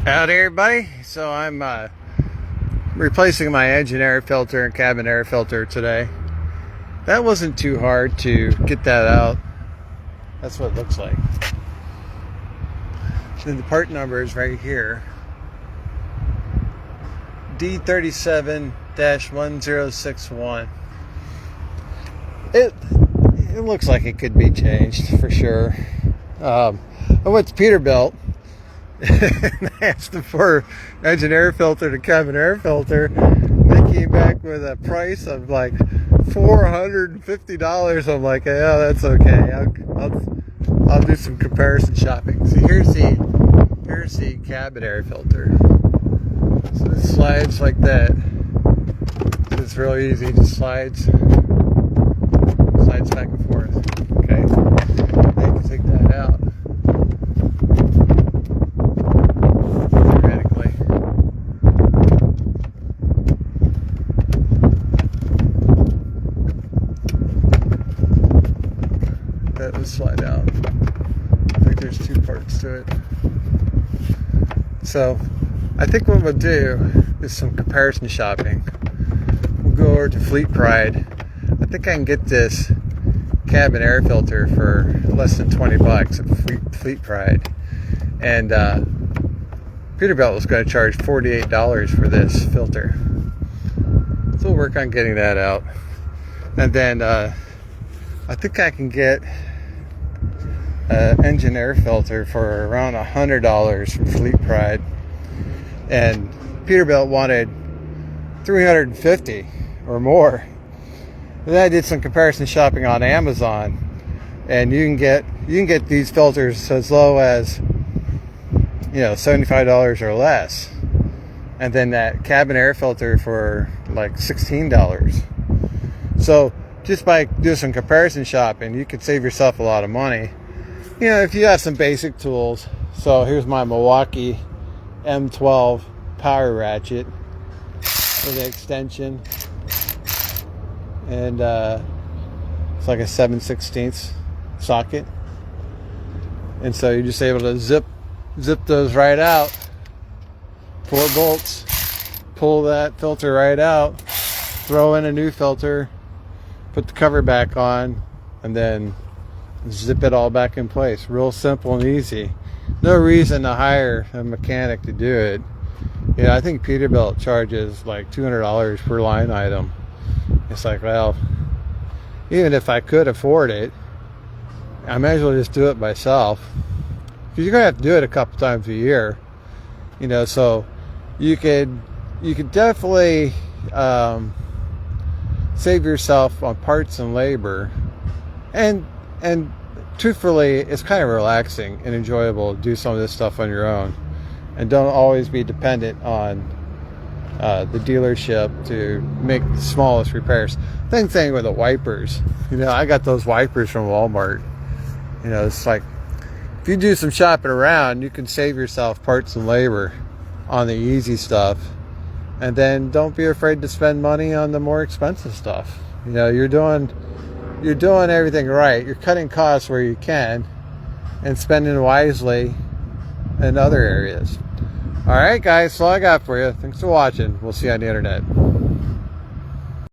Howdy everybody. So I'm replacing my engine air filter and cabin air filter today. That wasn't too hard to get that out. That's what it looks like. Then the part number is right here. D37-1061. It looks like it could be changed for sure. I went to Peterbilt and asked them for engine air filter to cabin air filter. They came back with a price of like $450. I'm like, yeah, that's okay. I'll do some comparison shopping. So here's the cabin air filter. So it slides like that. So it's real easy. It just slides back and forth. Okay. Now you can take that out. That would slide out. I think there's two parts to it. So I think what we'll do is some comparison shopping. We'll go over to Fleetguard. I think I can get this cabin air filter for less than $20 at Fleetguard. And Peterbilt was going to charge $48 for this filter. So we'll work on getting that out. And then I think I can get an engine air filter for around $100 from Fleetguard, and Peterbilt wanted $350 or more. And then I did some comparison shopping on Amazon, and you can get these filters as low as $75 or less, and then that cabin air filter for like $16. So just by doing some comparison shopping, you could save yourself a lot of money. If you have some basic tools. So here's my Milwaukee M12 power ratchet with an extension. And it's like a 7/16 socket. And so you're just able to zip those right out. 4 bolts. Pull that filter right out. Throw in a new filter. Put the cover back on, and then zip it all back in place. Real simple and easy. No reason to hire a mechanic to do it. I think Peterbilt charges like $200 per line item. It's like, well, even if I could afford it, I might as well just do it myself. Because you're gonna have to do it a couple times a year. So you could definitely save yourself on parts and labor, and truthfully, it's kind of relaxing and enjoyable to do some of this stuff on your own, and don't always be dependent on the dealership to make the smallest repairs. Same thing with the wipers. I got those wipers from Walmart. It's like, if you do some shopping around, you can save yourself parts and labor on the easy stuff. And then don't be afraid to spend money on the more expensive stuff. You're doing everything right. You're cutting costs where you can and spending wisely in other areas. All right, guys, that's all I got for you. Thanks for watching. We'll see you on the internet.